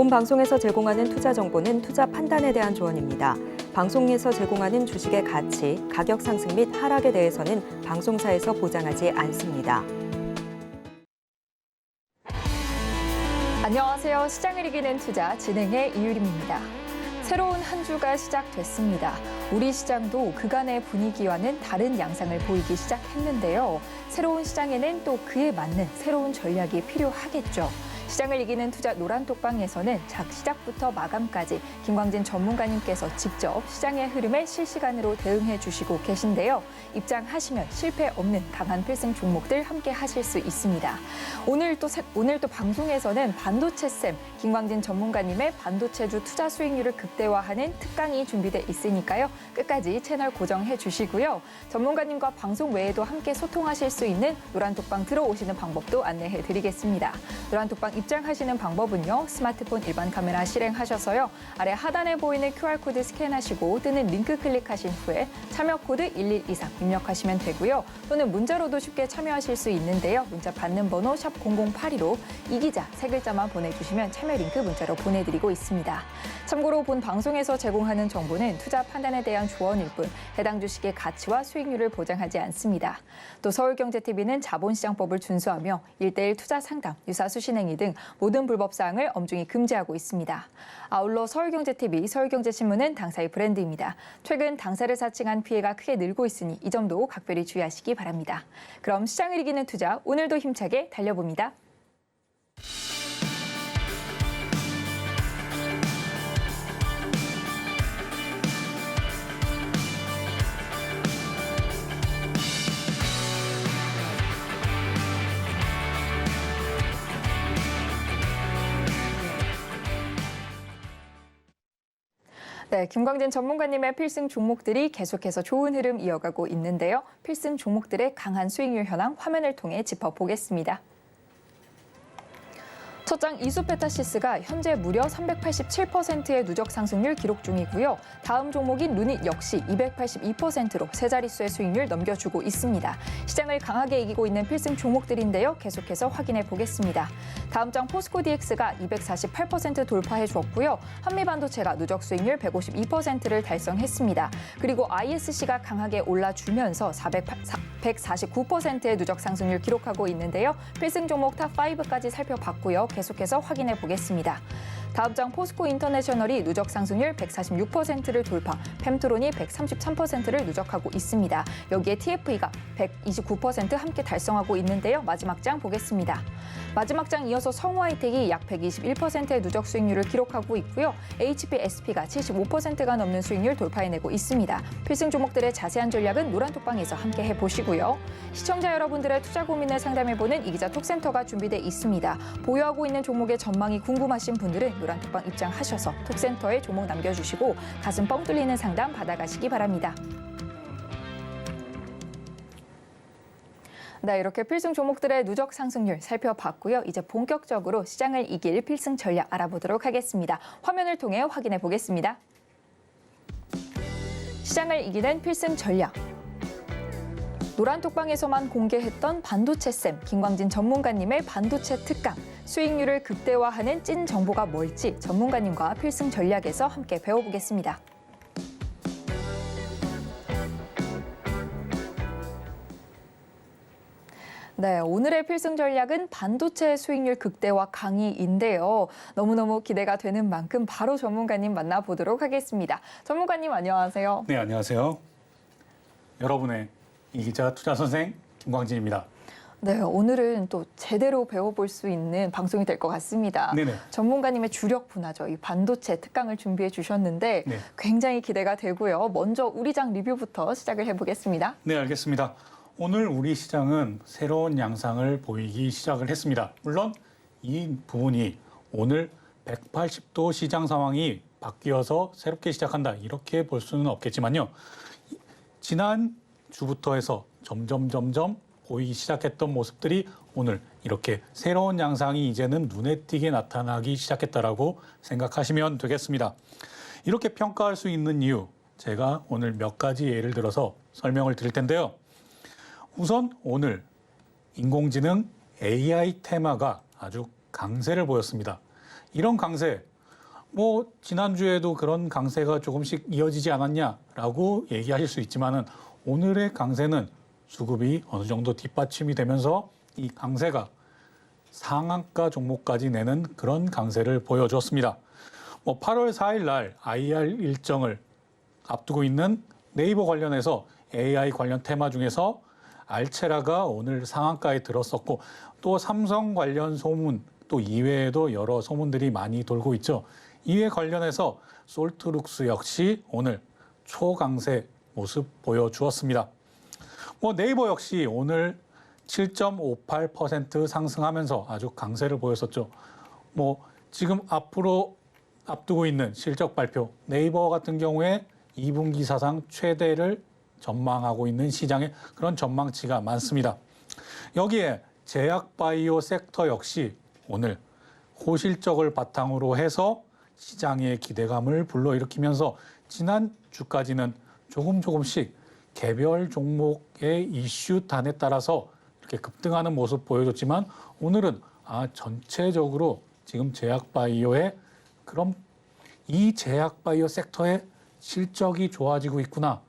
본 방송에서 제공하는 투자 정보는 투자 판단에 대한 조언입니다. 방송에서 제공하는 주식의 가치, 가격 상승 및 하락에 대해서는 방송사에서 보장하지 않습니다. 안녕하세요. 시장을 이기는 투자 진행의 이유림입니다. 새로운 한 주가 시작됐습니다. 우리 시장도 그간의 분위기와는 다른 양상을 보이기 시작했는데요. 새로운 시장에는 또 그에 맞는 새로운 전략이 필요하겠죠. 시장을 이기는 투자 노란톡방에서는 시작부터 마감까지 김광진 전문가님께서 직접 시장의 흐름에 실시간으로 대응해 주시고 계신데요. 입장하시면 실패 없는 강한 필승 종목들 함께 하실 수 있습니다. 오늘 또 방송에서는 반도체쌤 김광진 전문가님의 반도체주 투자 수익률을 극대화하는 특강이 준비돼 있으니까요. 끝까지 채널 고정해 주시고요. 전문가님과 방송 외에도 함께 소통하실 수 있는 노란톡방 들어오시는 방법도 안내해 드리겠습니다. 노란톡방 입장하시는 방법은요. 스마트폰 일반 카메라 실행하셔서요. 아래 하단에 보이는 QR코드 스캔하시고 뜨는 링크 클릭하신 후에 참여 코드 1123 입력하시면 되고요. 또는 문자로도 쉽게 참여하실 수 있는데요. 문자 받는 번호 샵 0082로 이기자 세 글자만 보내주시면 참여 링크 문자로 보내드리고 있습니다. 참고로 본 방송에서 제공하는 정보는 투자 판단에 대한 조언일 뿐 해당 주식의 가치와 수익률을 보장하지 않습니다. 또 서울경제TV는 자본시장법을 준수하며 1:1 투자 상담, 유사 수신행위 등 모든 불법 사항을 엄중히 금지하고 있습니다. 아울러 서울경제TV, 서울경제신문은 당사의 브랜드입니다. 최근 당사를 사칭한 피해가 크게 늘고 있으니 이 점도 각별히 주의하시기 바랍니다. 그럼 시장을 이기는 투자, 오늘도 힘차게 달려봅니다. 네, 김광진 전문가님의 필승 종목들이 계속해서 좋은 흐름 이어가고 있는데요. 필승 종목들의 강한 수익률 현황 화면을 통해 짚어보겠습니다. 첫장 이수페타시스가 현재 무려 387%의 누적 상승률 기록 중이고요. 다음 종목인 루닛 역시 282%로 세 자릿수의 수익률 넘겨주고 있습니다. 시장을 강하게 이기고 있는 필승 종목들인데요. 계속해서 확인해 보겠습니다. 다음 장 포스코DX가 248% 돌파해 주었고요. 한미반도체가 누적 수익률 152%를 달성했습니다. 그리고 ISC가 강하게 올라주면서 149%의 누적 상승률 기록하고 있는데요. 필승 종목 탑5까지 살펴봤고요. 계속해서 확인해 보겠습니다. 다음 장 포스코 인터내셔널이 누적 상승률 146%를 돌파, 펜트론이 133%를 누적하고 있습니다. 여기에 TFE가 129% 함께 달성하고 있는데요. 마지막 장 보겠습니다. 마지막 장 이어서 성우하이텍이 약 121%의 누적 수익률을 기록하고 있고요. HPSP가 75%가 넘는 수익률 돌파해내고 있습니다. 필승 종목들의 자세한 전략은 노란톡방에서 함께 해보시고요. 시청자 여러분들의 투자 고민을 상담해보는 이기자 톡센터가 준비돼 있습니다. 보유하고 있는 종목의 전망이 궁금하신 분들은 노란톡방 입장하셔서 톡센터에 종목 남겨주시고 가슴 뻥 뚫리는 상담 받아가시기 바랍니다. 네, 이렇게 필승 종목들의 누적 상승률 살펴봤고요. 이제 본격적으로 시장을 이길 필승 전략 알아보도록 하겠습니다. 화면을 통해 확인해 보겠습니다. 시장을 이기는 필승 전략. 노란톡방에서만 공개했던 반도체쌤 김광진 전문가님의 반도체 특강. 수익률을 극대화하는 찐 정보가 뭘지 전문가님과 필승 전략에서 함께 배워보겠습니다. 네, 오늘의 필승 전략은 반도체 수익률 극대화 강의인데요. 너무너무 기대가 되는 만큼 바로 전문가님 만나보도록 하겠습니다. 전문가님 안녕하세요. 네, 안녕하세요. 여러분의 이기자 투자 선생 김광진입니다. 네, 오늘은 또 제대로 배워볼 수 있는 방송이 될 것 같습니다. 네네. 전문가님의 주력 분야죠. 이 반도체 특강을 준비해 주셨는데 네. 굉장히 기대가 되고요. 먼저 우리 장 리뷰부터 시작을 해보겠습니다. 네, 알겠습니다. 오늘 우리 시장은 새로운 양상을 보이기 시작을 했습니다. 물론 이 부분이 오늘 180도 시장 상황이 바뀌어서 새롭게 시작한다 이렇게 볼 수는 없겠지만요. 지난 주부터 해서 점점 보이기 시작했던 모습들이 오늘 이렇게 새로운 양상이 이제는 눈에 띄게 나타나기 시작했다라고 생각하시면 되겠습니다. 이렇게 평가할 수 있는 이유, 제가 오늘 몇 가지 예를 들어서 설명을 드릴 텐데요. 우선 오늘 인공지능 AI 테마가 아주 강세를 보였습니다. 이런 강세 뭐 지난주에도 그런 강세가 조금씩 이어지지 않았냐라고 얘기하실 수 있지만은 오늘의 강세는 수급이 어느 정도 뒷받침이 되면서 이 강세가 상한가 종목까지 내는 그런 강세를 보여주었습니다. 뭐 8월 4일 날 IR 일정을 앞두고 있는 네이버 관련해서 AI 관련 테마 중에서 알체라가 오늘 상한가에 들었었고 또 삼성 관련 소문 또 이외에도 여러 소문들이 많이 돌고 있죠. 이에 관련해서 솔트룩스 역시 오늘 초강세 모습 보여주었습니다. 뭐 네이버 역시 오늘 7.58% 상승하면서 아주 강세를 보였었죠. 뭐 지금 앞으로 앞두고 있는 실적 발표 네이버 같은 경우에 2분기 사상 최대를 전망하고 있는 시장에 그런 전망치가 많습니다. 여기에 제약바이오 섹터 역시 오늘 호실적을 바탕으로 해서 시장의 기대감을 불러일으키면서 지난 주까지는 조금씩 개별 종목의 이슈단에 따라서 이렇게 급등하는 모습 보여줬지만 오늘은 전체적으로 지금 제약바이오의 그럼 이 제약바이오 섹터의 실적이 좋아지고 있구나.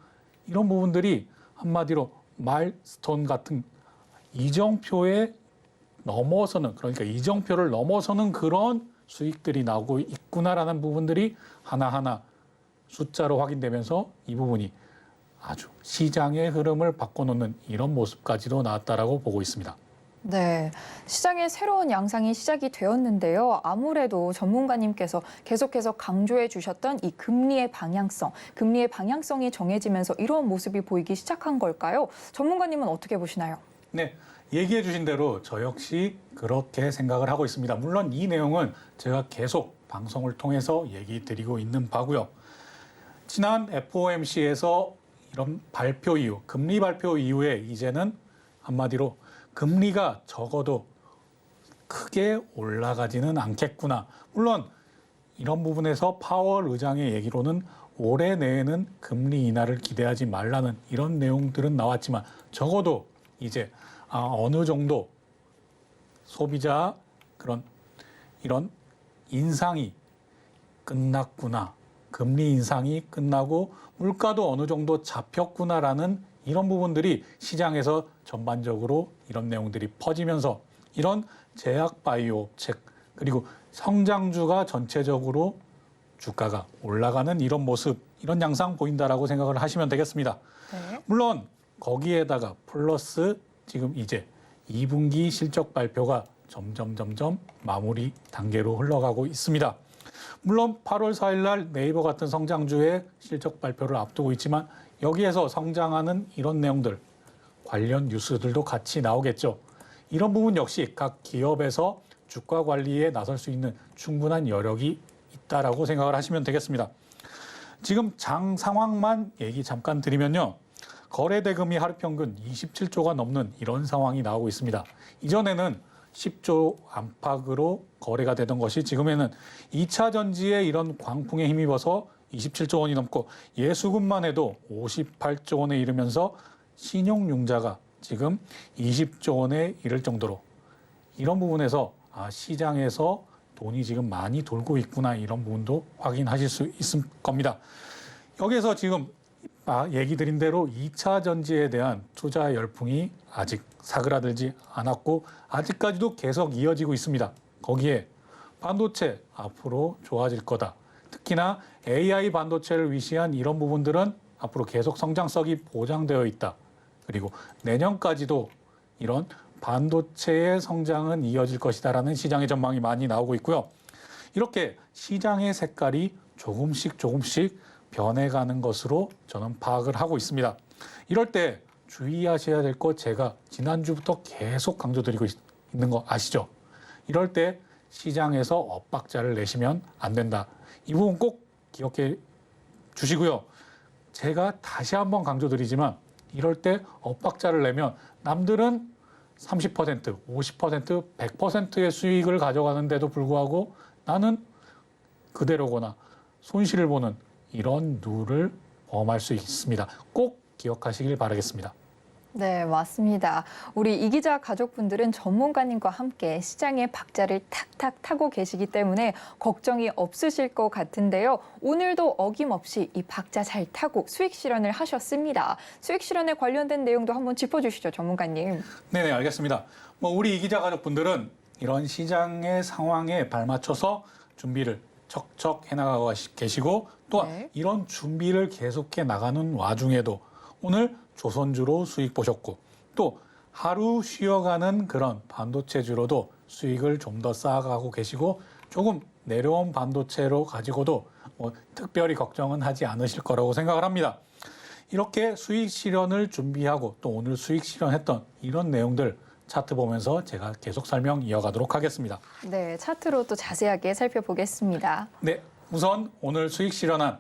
이런 부분들이 한마디로 마일스톤 같은 이정표에 넘어서는 그러니까 이정표를 넘어서는 그런 수익들이 나오고 있구나라는 부분들이 하나하나 숫자로 확인되면서 이 부분이 아주 시장의 흐름을 바꿔놓는 이런 모습까지도 나왔다라고 보고 있습니다. 네, 시장의 새로운 양상이 시작이 되었는데요. 아무래도 전문가님께서 계속해서 강조해 주셨던 이 금리의 방향성이 정해지면서 이런 모습이 보이기 시작한 걸까요? 전문가님은 어떻게 보시나요? 네, 얘기해 주신 대로 저 역시 그렇게 생각을 하고 있습니다. 물론 이 내용은 제가 계속 방송을 통해서 얘기 드리고 있는 바고요. 지난 FOMC에서 이런 발표 이후, 금리 발표 이후에 이제는 한마디로 금리가 적어도 크게 올라가지는 않겠구나. 물론 이런 부분에서 파월 의장의 얘기로는 올해 내에는 금리 인하를 기대하지 말라는 이런 내용들은 나왔지만 적어도 이제 어느 정도 소비자 이런 인상이 끝났구나. 금리 인상이 끝나고 물가도 어느 정도 잡혔구나라는 이런 부분들이 시장에서 전반적으로 이런 내용들이 퍼지면서 이런 제약 바이오 업체 그리고 성장주가 전체적으로 주가가 올라가는 이런 모습, 이런 양상 보인다라고 생각을 하시면 되겠습니다. 네. 물론 거기에다가 플러스 지금 이제 2분기 실적 발표가 점점 마무리 단계로 흘러가고 있습니다. 물론 8월 4일 날 네이버 같은 성장주의 실적 발표를 앞두고 있지만 여기에서 성장하는 이런 내용들, 관련 뉴스들도 같이 나오겠죠. 이런 부분 역시 각 기업에서 주가 관리에 나설 수 있는 충분한 여력이 있다라고 생각을 하시면 되겠습니다. 지금 장 상황만 얘기 잠깐 드리면요. 거래 대금이 하루 평균 27조가 넘는 이런 상황이 나오고 있습니다. 이전에는 10조 안팎으로 거래가 되던 것이 지금에는 2차 전지의 이런 광풍에 힘입어서 27조 원이 넘고 예수금만 해도 58조 원에 이르면서 신용융자가 지금 20조 원에 이를 정도로 이런 부분에서 시장에서 돈이 지금 많이 돌고 있구나 이런 부분도 확인하실 수 있을 겁니다. 여기서 지금 얘기 드린 대로 2차 전지에 대한 투자 열풍이 아직 사그라들지 않았고 아직까지도 계속 이어지고 있습니다. 거기에 반도체 앞으로 좋아질 거다. 특히나 AI 반도체를 위시한 이런 부분들은 앞으로 계속 성장성이 보장되어 있다. 그리고 내년까지도 이런 반도체의 성장은 이어질 것이다라는 시장의 전망이 많이 나오고 있고요. 이렇게 시장의 색깔이 조금씩 변해가는 것으로 저는 파악을 하고 있습니다. 이럴 때 주의하셔야 될 것 제가 지난주부터 계속 강조드리고 있는 거 아시죠? 이럴 때 시장에서 엇박자를 내시면 안 된다. 이 부분 꼭 기억해 주시고요. 제가 다시 한번 강조드리지만 이럴 때 엇박자를 내면 남들은 30%, 50%, 100%의 수익을 가져가는데도 불구하고 나는 그대로거나 손실을 보는 이런 룰을 범할 수 있습니다. 꼭 기억하시길 바라겠습니다. 네, 맞습니다. 우리 이 기자 가족분들은 전문가님과 함께 시장의 박자를 탁탁 타고 계시기 때문에 걱정이 없으실 것 같은데요. 오늘도 어김없이 이 박자 잘 타고 수익 실현을 하셨습니다. 수익 실현에 관련된 내용도 한번 짚어주시죠, 전문가님. 네네, 알겠습니다. 우리 이 기자 가족분들은 이런 시장의 상황에 발맞춰서 준비를 척척 해나가고 계시고 또한 네. 이런 준비를 계속해 나가는 와중에도 오늘 조선주로 수익 보셨고 또 하루 쉬어가는 그런 반도체주로도 수익을 좀 더 쌓아가고 계시고 조금 내려온 반도체로 가지고도 특별히 걱정은 하지 않으실 거라고 생각을 합니다. 이렇게 수익 실현을 준비하고 또 오늘 수익 실현했던 이런 내용들 차트 보면서 제가 계속 설명 이어가도록 하겠습니다. 네, 차트로 또 자세하게 살펴보겠습니다. 네, 우선 오늘 수익 실현한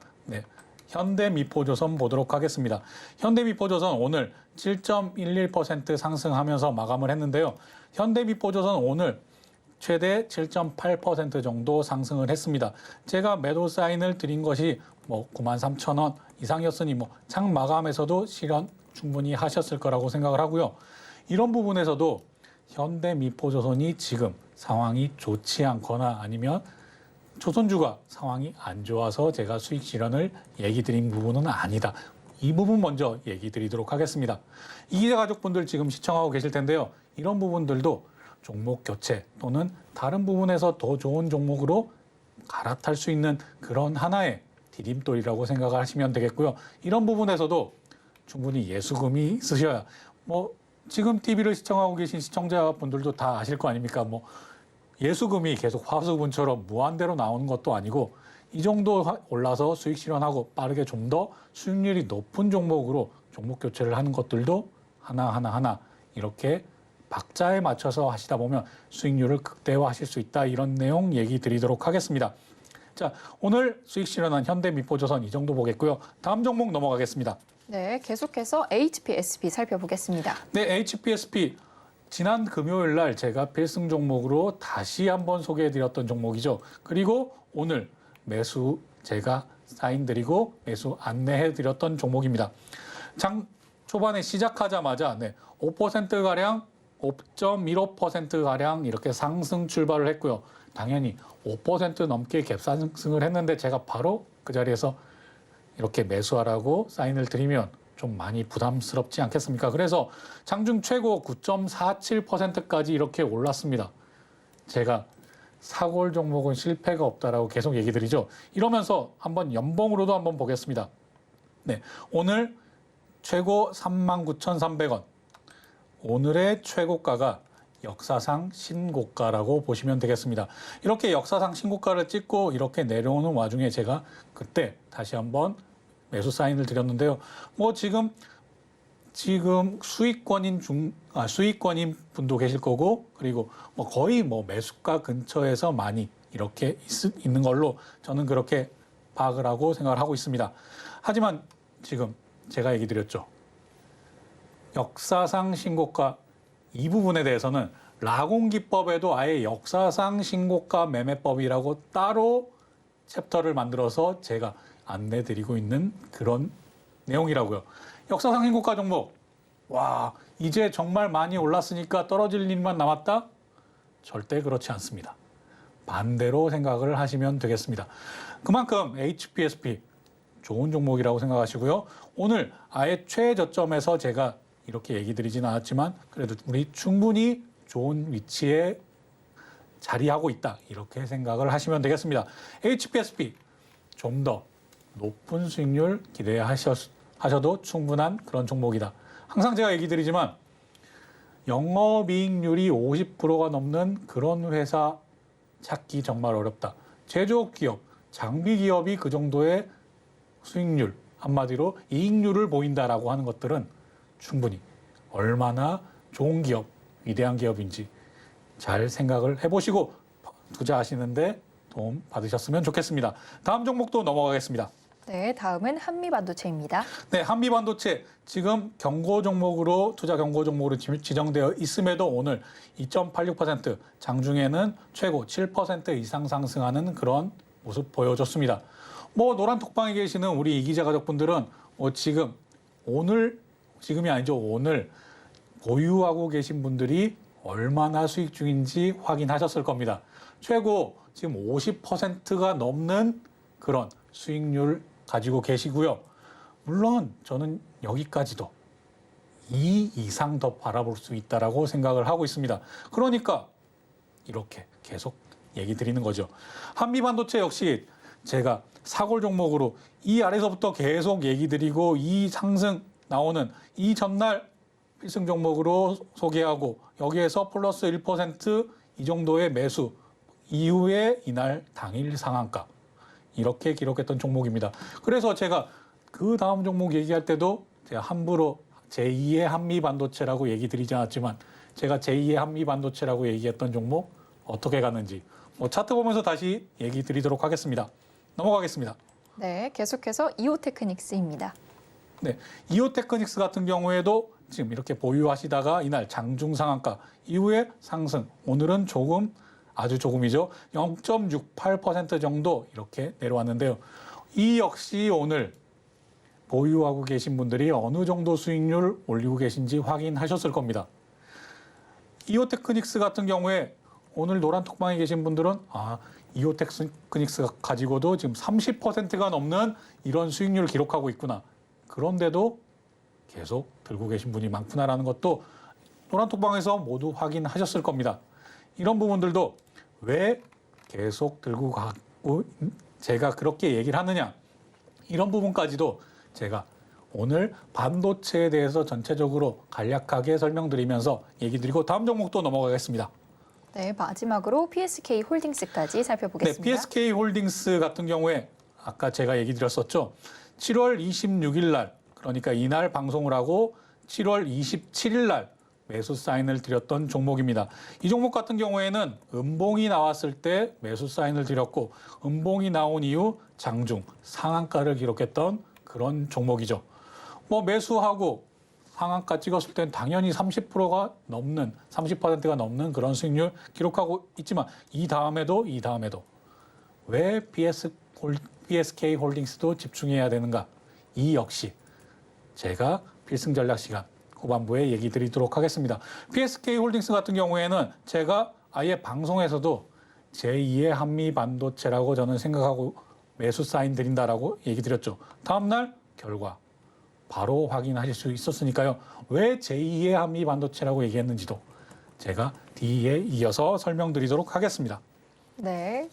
현대미포조선 보도록 하겠습니다. 현대미포조선 오늘 7.11% 상승하면서 마감을 했는데요. 현대미포조선 오늘 최대 7.8% 정도 상승을 했습니다. 제가 매도 사인을 드린 것이 93,000원 이상이었으니 장 마감에서도 실현 충분히 하셨을 거라고 생각을 하고요. 이런 부분에서도 현대미포조선이 지금 상황이 좋지 않거나 아니면 조선주가 상황이 안 좋아서 제가 수익 실현을 얘기 드린 부분은 아니다. 이 부분 먼저 얘기 드리도록 하겠습니다. 이 기자 가족분들 지금 시청하고 계실 텐데요. 이런 부분들도 종목 교체 또는 다른 부분에서 더 좋은 종목으로 갈아탈 수 있는 그런 하나의 디딤돌이라고 생각을 하시면 되겠고요. 이런 부분에서도 충분히 예수금이 있으셔야 지금 TV를 시청하고 계신 시청자분들도 다 아실 거 아닙니까? 예수금이 계속 화수분처럼 무한대로 나오는 것도 아니고 이 정도 올라서 수익 실현하고 빠르게 좀 더 수익률이 높은 종목으로 종목 교체를 하는 것들도 하나 이렇게 박자에 맞춰서 하시다 보면 수익률을 극대화하실 수 있다. 이런 내용 얘기 드리도록 하겠습니다. 자, 오늘 수익 실현한 현대미포조선 이 정도 보겠고요. 다음 종목 넘어가겠습니다. 네, 계속해서 HPSP 살펴보겠습니다. 네, HPSP 지난 금요일 날 제가 필승 종목으로 다시 한번 소개해드렸던 종목이죠. 그리고 오늘 매수 제가 사인드리고 매수 안내해드렸던 종목입니다. 장 초반에 시작하자마자 5%가량, 5.15%가량 이렇게 상승 출발을 했고요. 당연히 5% 넘게 갭상승을 했는데 제가 바로 그 자리에서 이렇게 매수하라고 사인을 드리면 좀 많이 부담스럽지 않겠습니까? 그래서 장중 최고 9.47%까지 이렇게 올랐습니다. 제가 사골 종목은 실패가 없다라고 계속 얘기 드리죠. 이러면서 한번 연봉으로도 한번 보겠습니다. 네, 오늘 최고 39,300원. 오늘의 최고가가 역사상 신고가라고 보시면 되겠습니다. 이렇게 역사상 신고가를 찍고 이렇게 내려오는 와중에 제가 그때 다시 한번 매수 사인을 드렸는데요. 지금 수익권인 분도 계실 거고 그리고 거의 매수가 근처에서 많이 이렇게 있는 걸로 저는 그렇게 파악을 하고 생각을 하고 있습니다. 하지만 지금 제가 얘기 드렸죠. 역사상 신고가 이 부분에 대해서는 라공기법에도 아예 역사상 신고가 매매법이라고 따로 챕터를 만들어서 제가 안내드리고 있는 그런 내용이라고요. 역사상 신고가 종목. 와, 이제 정말 많이 올랐으니까 떨어질 일만 남았다? 절대 그렇지 않습니다. 반대로 생각을 하시면 되겠습니다. 그만큼 HPSP 좋은 종목이라고 생각하시고요. 오늘 아예 최저점에서 제가 이렇게 얘기 드리진 않았지만 그래도 우리 충분히 좋은 위치에 자리하고 있다. 이렇게 생각을 하시면 되겠습니다. HPSP 좀 더 높은 수익률 기대하셔도 충분한 그런 종목이다. 항상 제가 얘기 드리지만 영업이익률이 50%가 넘는 그런 회사 찾기 정말 어렵다. 제조업 기업, 장비 기업이 그 정도의 수익률, 한마디로 이익률을 보인다라고 하는 것들은 충분히 얼마나 좋은 기업, 위대한 기업인지 잘 생각을 해보시고 투자하시는데 도움 받으셨으면 좋겠습니다. 다음 종목도 넘어가겠습니다. 네, 다음은 한미반도체입니다. 네, 한미반도체 지금 경고 종목으로 투자 경고 종목으로 지정되어 있음에도 오늘 2.86% 장중에는 최고 7% 이상 상승하는 그런 모습 보여줬습니다. 노란 톡방에 계시는 우리 이 기자 가족분들은 지금 오늘 지금이 아니죠. 오늘 보유하고 계신 분들이 얼마나 수익 중인지 확인하셨을 겁니다. 최고 지금 50%가 넘는 그런 수익률 가지고 계시고요. 물론 저는 여기까지도 2 이상 더 바라볼 수 있다라고 생각을 하고 있습니다. 그러니까 이렇게 계속 얘기 드리는 거죠. 한미반도체 역시 제가 사골 종목으로 이 아래서부터 계속 얘기 드리고 이 상승 나오는 이 전날 필승 종목으로 소개하고 여기에서 플러스 1% 정도의 매수 이후에 이날 당일 상한가 이렇게 기록했던 종목입니다. 그래서 제가 그 다음 종목 얘기할 때도 제가 함부로 제2의 한미반도체라고 얘기 드리지 않았지만 제가 제2의 한미반도체라고 얘기했던 종목 어떻게 가는지 차트 보면서 다시 얘기 드리도록 하겠습니다. 넘어가겠습니다. 네, 계속해서 이오테크닉스입니다. 네, 이오테크닉스 같은 경우에도 지금 이렇게 보유하시다가 이날 장중 상한가 이후에 상승. 오늘은 아주 조금이죠. 0.68% 정도 이렇게 내려왔는데요. 이 역시 오늘 보유하고 계신 분들이 어느 정도 수익률 올리고 계신지 확인하셨을 겁니다. 이오테크닉스 같은 경우에 오늘 노란 톡방에 계신 분들은 이오테크닉스 가지고도 지금 30%가 넘는 이런 수익률을 기록하고 있구나. 그런데도 계속 들고 계신 분이 많구나라는 것도 노란 톡방에서 모두 확인하셨을 겁니다. 이런 부분들도 왜 계속 들고 가고 제가 그렇게 얘기를 하느냐. 이런 부분까지도 제가 오늘 반도체에 대해서 전체적으로 간략하게 설명드리면서 얘기 드리고 다음 종목도 넘어가겠습니다. 네, 마지막으로 PSK 홀딩스까지 살펴보겠습니다. 네, PSK 홀딩스 같은 경우에 아까 제가 얘기 드렸었죠. 7월 26일 날, 그러니까 이날 방송을 하고 7월 27일 날 매수 사인을 드렸던 종목입니다. 이 종목 같은 경우에는 음봉이 나왔을 때 매수 사인을 드렸고 음봉이 나온 이후 장중 상한가를 기록했던 그런 종목이죠. 매수하고 상한가 찍었을 땐 당연히 30%가 넘는 30%가 넘는 그런 수익률 기록하고 있지만 이 다음에도 왜 PSK 홀딩스도 집중해야 되는가? 이 역시 제가 필승 전략 시간 후반부에 얘기 드리도록 하겠습니다. PSK 홀딩스 같은 경우에는 제가 아예 방송에서도 제2의 한미 반도체라고 저는 생각하고 매수 사인 드린다라고 얘기 드렸죠. 다음날 결과 바로 확인하실 수 있었으니까요. 왜 제2의 한미 반도체라고 얘기했는지도 제가 뒤에 이어서 설명드리도록 하겠습니다. 네.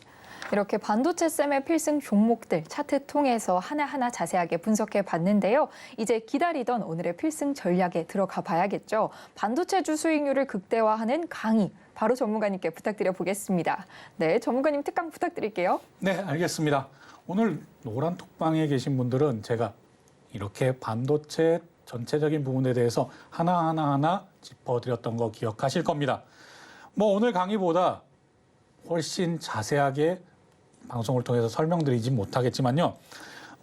이렇게 반도체 쌤의 필승 종목들 차트 통해서 하나하나 자세하게 분석해 봤는데요. 이제 기다리던 오늘의 필승 전략에 들어가 봐야겠죠. 반도체주 수익률을 극대화하는 강의, 바로 전문가님께 부탁드려 보겠습니다. 네, 전문가님 특강 부탁드릴게요. 네, 알겠습니다. 오늘 노란 톡방에 계신 분들은 제가 이렇게 반도체 전체적인 부분에 대해서 하나하나 짚어드렸던 거 기억하실 겁니다. 오늘 강의보다 훨씬 자세하게 방송을 통해서 설명드리지 못하겠지만요.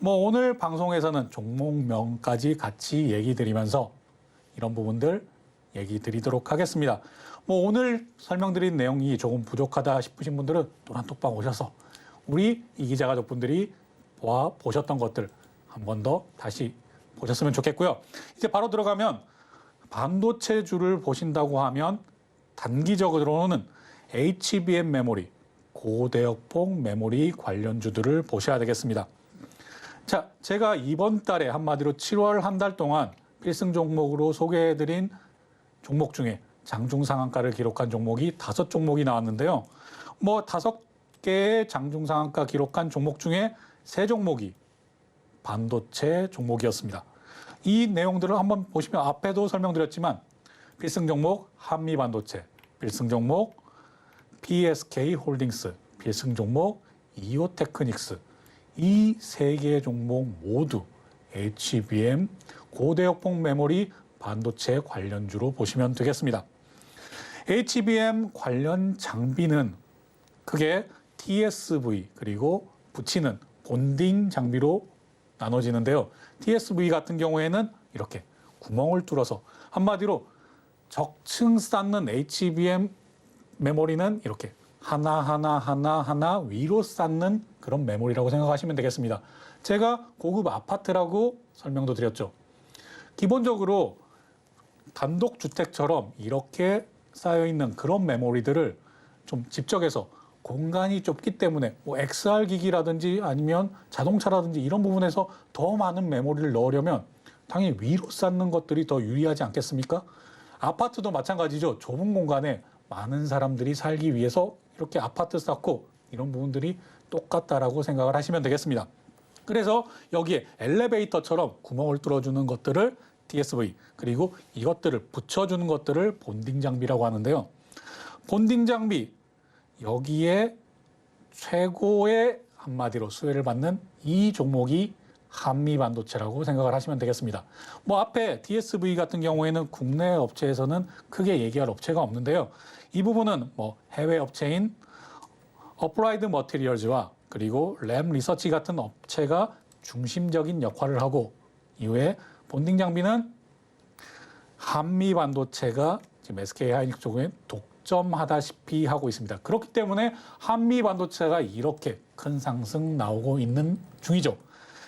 오늘 방송에서는 종목명까지 같이 얘기 드리면서 이런 부분들 얘기 드리도록 하겠습니다. 오늘 설명드린 내용이 조금 부족하다 싶으신 분들은 노란톡방 오셔서 우리 이기자 가족분들이 보셨던 것들 한 번 더 다시 보셨으면 좋겠고요. 이제 바로 들어가면 반도체주를 보신다고 하면 단기적으로는 HBM 메모리, 고대역폭 메모리 관련주들을 보셔야 되겠습니다. 자, 제가 이번 달에 한마디로 7월 한 달 동안 필승 종목으로 소개해드린 종목 중에 장중 상한가를 기록한 종목이 5종목이 나왔는데요. 5개의 장중 상한가 기록한 종목 중에 3종목이 반도체 종목이었습니다. 이 내용들을 한번 보시면 앞에도 설명드렸지만 필승 종목 한미반도체, 필승 종목 PSK 홀딩스, 필승 종목 이오테크닉스, 이 3개의 종목 모두 HBM, 고대역폭 메모리, 반도체 관련주로 보시면 되겠습니다. HBM 관련 장비는 크게 TSV 그리고 붙이는 본딩 장비로 나눠지는데요. TSV 같은 경우에는 이렇게 구멍을 뚫어서 한마디로 적층 쌓는 HBM 메모리는 이렇게 하나 위로 쌓는 그런 메모리라고 생각하시면 되겠습니다. 제가 고급 아파트라고 설명도 드렸죠. 기본적으로 단독주택처럼 이렇게 쌓여있는 그런 메모리들을 좀 집적해서 공간이 좁기 때문에 뭐 XR 기기라든지 아니면 자동차라든지 이런 부분에서 더 많은 메모리를 넣으려면 당연히 위로 쌓는 것들이 더 유리하지 않겠습니까? 아파트도 마찬가지죠. 좁은 공간에 많은 사람들이 살기 위해서 이렇게 아파트 쌓고 이런 부분들이 똑같다라고 생각을 하시면 되겠습니다. 그래서 여기에 엘리베이터처럼 구멍을 뚫어주는 것들을 DSV, 그리고 이것들을 붙여주는 것들을 본딩 장비라고 하는데요. 본딩 장비, 여기에 최고의 한마디로 수혜를 받는 이 종목이 한미 반도체라고 생각을 하시면 되겠습니다. 뭐 앞에 DSV 같은 경우에는 국내 업체에서는 크게 얘기할 업체가 없는데요. 이 부분은 뭐 해외 업체인 어플라이드 머티리얼즈와 그리고 램 리서치 같은 업체가 중심적인 역할을 하고, 이후에 본딩 장비는 한미 반도체가 지금 SK 하이닉스 쪽에 독점하다시피 하고 있습니다. 그렇기 때문에 한미 반도체가 이렇게 큰 상승 나오고 있는 중이죠.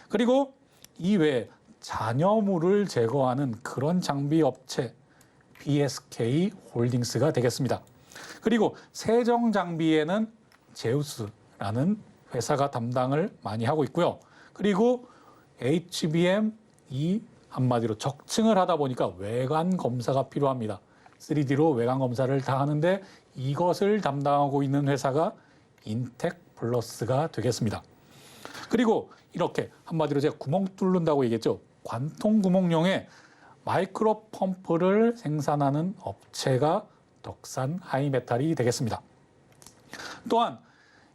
그리고 이외에 잔여물을 제거하는 그런 장비 업체 BSK 홀딩스가 되겠습니다. 그리고 세정 장비에는 제우스라는 회사가 담당을 많이 하고 있고요. 그리고 HBM 이 한마디로 적층을 하다 보니까 외관 검사가 필요합니다. 3D로 외관 검사를 다 하는데 이것을 담당하고 있는 회사가 인텍 플러스가 되겠습니다. 그리고 이렇게 한마디로 제가 구멍 뚫는다고 얘기했죠. 관통 구멍용의 마이크로 펌프를 생산하는 업체가 덕산 하이메탈이 되겠습니다. 또한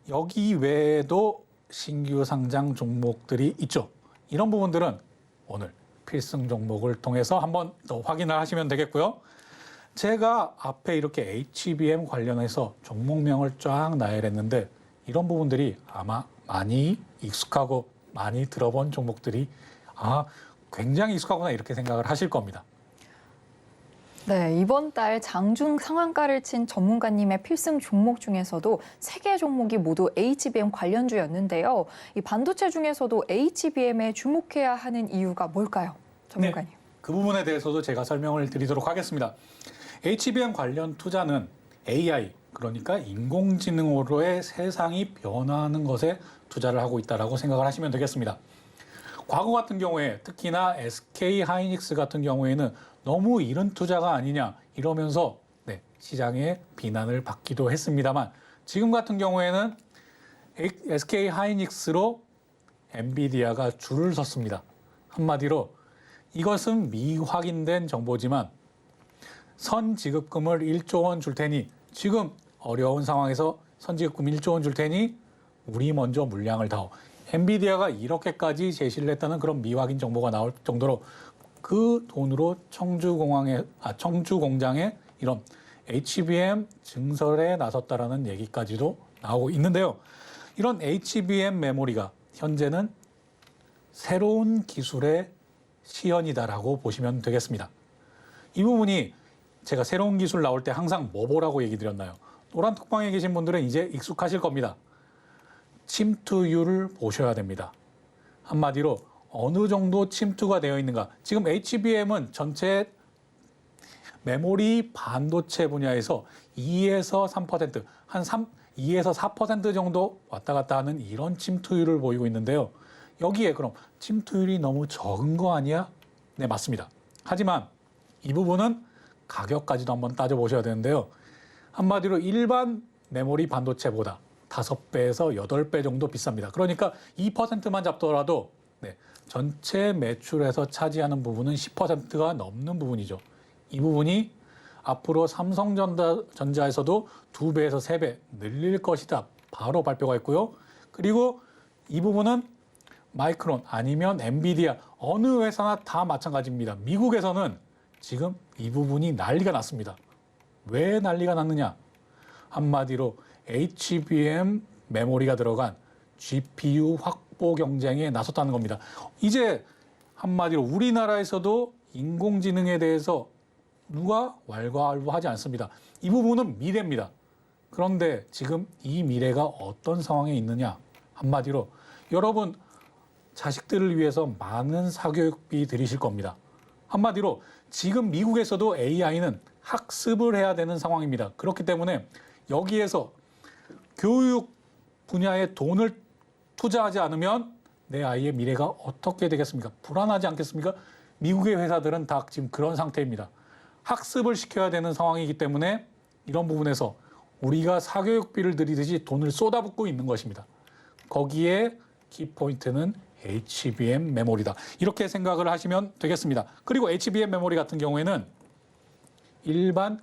여기 외에도 신규 상장 종목들이 있죠. 이런 부분들은 오늘 필승 종목을 통해서 한번 더 확인을 하시면 되겠고요. 제가 앞에 이렇게 HBM 관련해서 종목명을 쫙 나열했는데 이런 부분들이 아마 많이 익숙하고 많이 들어본 종목들이 굉장히 익숙하구나 이렇게 생각을 하실 겁니다. 네, 이번 달 장중 상한가를 친 전문가님의 필승 종목 중에서도 3개 종목이 모두 HBM 관련주였는데요. 이 반도체 중에서도 HBM에 주목해야 하는 이유가 뭘까요, 전문가님? 네, 그 부분에 대해서도 제가 설명을 드리도록 하겠습니다. HBM 관련 투자는 AI, 그러니까 인공지능으로의 세상이 변화하는 것에 투자를 하고 있다고 생각을 하시면 되겠습니다. 과거 같은 경우에 특히나 SK 하이닉스 같은 경우에는 너무 이른 투자가 아니냐 이러면서 시장에 비난을 받기도 했습니다만, 지금 같은 경우에는 SK 하이닉스로 엔비디아가 줄을 섰습니다. 한마디로 이것은 미확인된 정보지만 선지급금을 1조 원 줄 테니, 지금 어려운 상황에서 선지급금 1조 원 줄 테니 우리 먼저 물량을 다오. 엔비디아가 이렇게까지 제시를 했다는 그런 미확인 정보가 나올 정도로 그 돈으로 청주 공장에 이런 HBM 증설에 나섰다라는 얘기까지도 나오고 있는데요. 이런 HBM 메모리가 현재는 새로운 기술의 시연이다라고 보시면 되겠습니다. 이 부분이 제가 새로운 기술 나올 때 항상 뭐 보라고 얘기 드렸나요? 노란 톡방에 계신 분들은 이제 익숙하실 겁니다. 침투율을 보셔야 됩니다. 한마디로 어느 정도 침투가 되어 있는가. 지금 HBM은 전체 메모리 반도체 분야에서 2에서 3%, 2에서 4% 정도 왔다 갔다 하는 이런 침투율을 보이고 있는데요. 여기에 그럼 침투율이 너무 적은 거 아니야? 네, 맞습니다. 하지만 이 부분은 가격까지도 한번 따져보셔야 되는데요. 한마디로 일반 메모리 반도체보다 5배에서 8배 정도 비쌉니다. 그러니까 2%만 잡더라도 전체 매출에서 차지하는 부분은 10%가 넘는 부분이죠. 이 부분이 앞으로 삼성전자에서도 2배에서 3배 늘릴 것이다. 바로 발표가 했고요. 그리고 이 부분은 마이크론 아니면 엔비디아 어느 회사나 다 마찬가지입니다. 미국에서는 지금 이 부분이 난리가 났습니다. 왜 난리가 났느냐? 한마디로 HBM 메모리가 들어간 GPU 확보 경쟁에 나섰다는 겁니다. 이제 한마디로 우리나라에서도 인공지능에 대해서 누가 왈가왈부하지 않습니다. 이 부분은 미래입니다. 그런데 지금 이 미래가 어떤 상황에 있느냐? 한마디로 여러분 자식들을 위해서 많은 사교육비 들이실 겁니다. 한마디로 지금 미국에서도 AI는 학습을 해야 되는 상황입니다. 그렇기 때문에 여기에서 교육 분야에 돈을 투자하지 않으면 내 아이의 미래가 어떻게 되겠습니까? 불안하지 않겠습니까? 미국의 회사들은 다 지금 그런 상태입니다. 학습을 시켜야 되는 상황이기 때문에 이런 부분에서 우리가 사교육비를 들이듯이 돈을 쏟아붓고 있는 것입니다. 거기에 키포인트는 HBM 메모리다. 이렇게 생각을 하시면 되겠습니다. 그리고 HBM 메모리 같은 경우에는 일반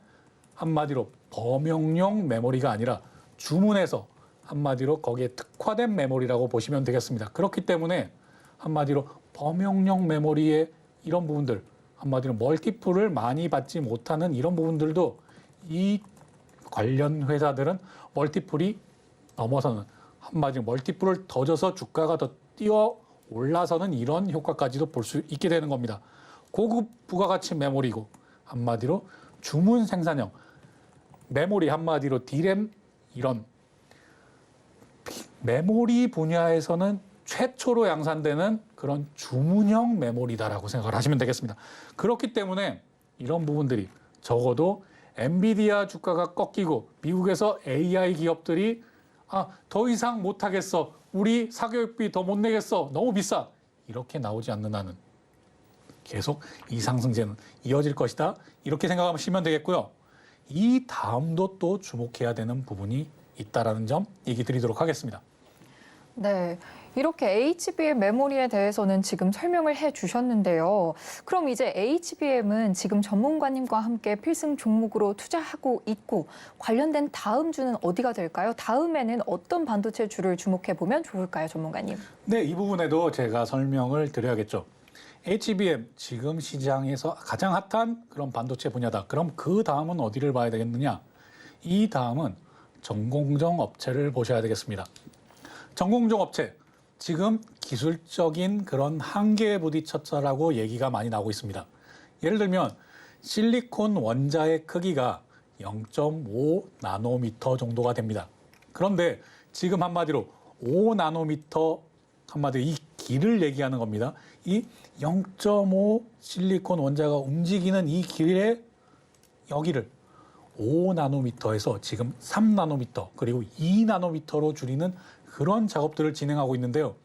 한마디로 범용용 메모리가 아니라 주문해서 한마디로 거기에 특화된 메모리라고 보시면 되겠습니다. 그렇기 때문에 한마디로 범용용 메모리의 이런 부분들, 한마디로 멀티플을 많이 받지 못하는 이런 부분들도 이 관련 회사들은 멀티플이 넘어서는 한마디로 멀티플을 더 줘서 주가가 더 뛰어 올라서는 이런 효과까지도 볼 수 있게 되는 겁니다. 고급 부가가치 메모리고 한마디로 주문 생산형 메모리 한마디로 D램 이런 메모리 분야에서는 최초로 양산되는 그런 주문형 메모리다라고 생각을 하시면 되겠습니다. 그렇기 때문에 이런 부분들이 적어도 엔비디아 주가가 꺾이고 미국에서 AI 기업들이 더 이상 못하겠어. 우리 사교육비 더 못 내겠어. 너무 비싸. 이렇게 나오지 않는 한은 계속 이 상승세는 이어질 것이다. 이렇게 생각하시면 되겠고요. 이 다음도 또 주목해야 되는 부분이 있다라는 점 얘기 드리도록 하겠습니다. 네, 이렇게 HBM 메모리에 대해서는 지금 설명을 해주셨는데요. 그럼 이제 HBM은 지금 전문가님과 함께 필승 종목으로 투자하고 있고 관련된 다음 주는 어디가 될까요? 다음에는 어떤 반도체 주를 주목해 보면 좋을까요, 전문가님? 네, 이 부분에도 제가 설명을 드려야겠죠. HBM 지금 시장에서 가장 핫한 그런 반도체 분야다. 그럼 그 다음은 어디를 봐야 되겠느냐? 이 다음은 전공정 업체를 보셔야 되겠습니다. 전공정 업체, 지금 기술적인 그런 한계에 부딪혔다라고 얘기가 많이 나오고 있습니다. 예를 들면 실리콘 원자의 크기가 0.5 나노미터 정도가 됩니다. 그런데 지금 한마디로 5 나노미터 한마디로 이 길을 얘기하는 겁니다. 이 0.5 실리콘 원자가 움직이는 이 길의 여기를 5 나노미터에서 지금 3 나노미터 그리고 2 나노미터로 줄이는 그런 작업들을 진행하고 있는데요.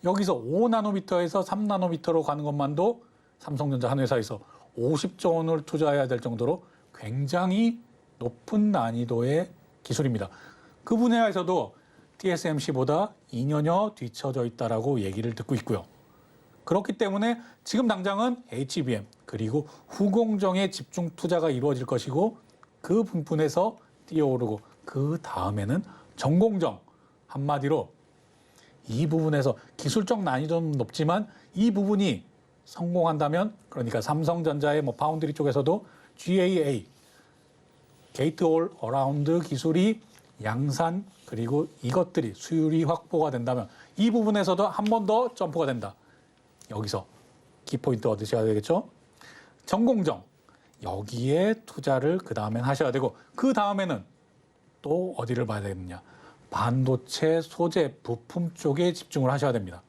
여기서 5 나노미터에서 3 나노미터로 가는 것만도 삼성전자 한 회사에서 50조 원을 투자해야 될 정도로 굉장히 높은 난이도의 기술입니다. 그 분야에서도 TSMC보다 2년여 뒤처져 있다라고 얘기를 듣고 있고요. 그렇기 때문에 지금 당장은 HBM 그리고 후공정에 집중 투자가 이루어질 것이고 그 부분에서 뛰어오르고 그 다음에는 전공정 한마디로 이 부분에서 기술적 난이도는 높지만 이 부분이 성공한다면 그러니까 삼성전자의 파운드리 쪽에서도 GAA 게이트 올 어라운드 기술이 양산 그리고 이것들이 수율이 확보가 된다면 이 부분에서도 한 번 더 점프가 된다. 여기서 키포인트 얻으셔야 되겠죠. 전공정 여기에 투자를 그 다음엔 하셔야 되고 그 다음에는 또 어디를 봐야 되겠느냐. 반도체 소재 부품 쪽에 집중을 하셔야 됩니다.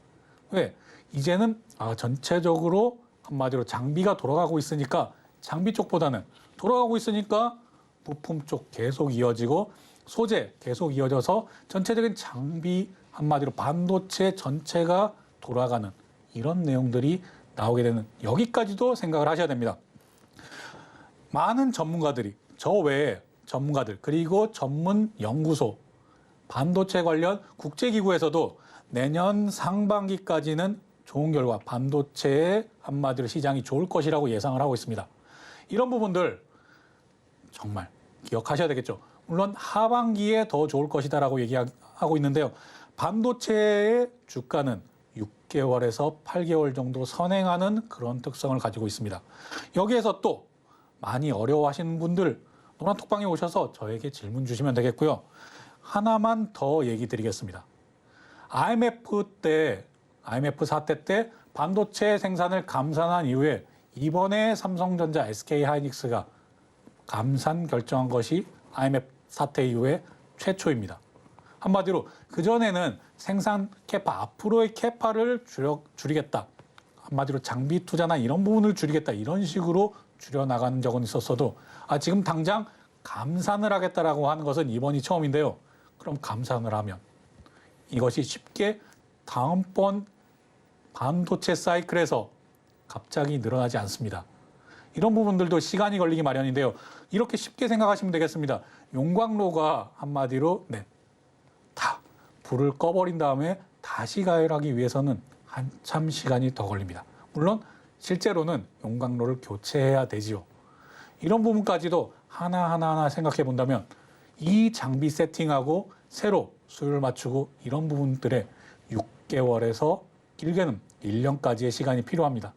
왜? 이제는 전체적으로 한마디로 장비가 돌아가고 있으니까 장비 쪽보다는 돌아가고 있으니까 부품 쪽 계속 이어지고 소재 계속 이어져서 전체적인 장비 한마디로 반도체 전체가 돌아가는 이런 내용들이 나오게 되는 여기까지도 생각을 하셔야 됩니다. 많은 전문가들이 저 외에 전문가들 그리고 전문 연구소 반도체 관련 국제기구에서도 내년 상반기까지는 좋은 결과 반도체의 한마디로 시장이 좋을 것이라고 예상을 하고 있습니다. 이런 부분들 정말 기억하셔야 되겠죠. 물론 하반기에 더 좋을 것이다라고 얘기하고 있는데요. 반도체의 주가는 6개월에서 8개월 정도 선행하는 그런 특성을 가지고 있습니다. 여기에서 또 많이 어려워하시는 분들 노란톡방에 오셔서 저에게 질문 주시면 되겠고요. 하나만 더 얘기 드리겠습니다. IMF 사태 때 반도체 생산을 감산한 이후에 이번에 삼성전자, SK하이닉스가 감산 결정한 것이 IMF 사태 이후에 최초입니다. 한마디로 그전에는 생산 캐파, 앞으로의 캐파를 줄이겠다. 한마디로 장비 투자나 이런 부분을 줄이겠다 이런 식으로 줄여나가는 적은 있었어도 지금 당장 감산을 하겠다라고 하는 것은 이번이 처음인데요. 그럼 감산을 하면 이것이 쉽게 다음번 반도체 사이클에서 갑자기 늘어나지 않습니다. 이런 부분들도 시간이 걸리기 마련인데요. 이렇게 쉽게 생각하시면 되겠습니다. 용광로가 한마디로 다 불을 꺼버린 다음에 다시 가열하기 위해서는 한참 시간이 더 걸립니다. 물론 실제로는 용광로를 교체해야 되지요. 이런 부분까지도 하나하나 생각해 본다면 이 장비 세팅하고 새로 수율 맞추고 이런 부분들에 6개월에서 길게는 1년까지의 시간이 필요합니다.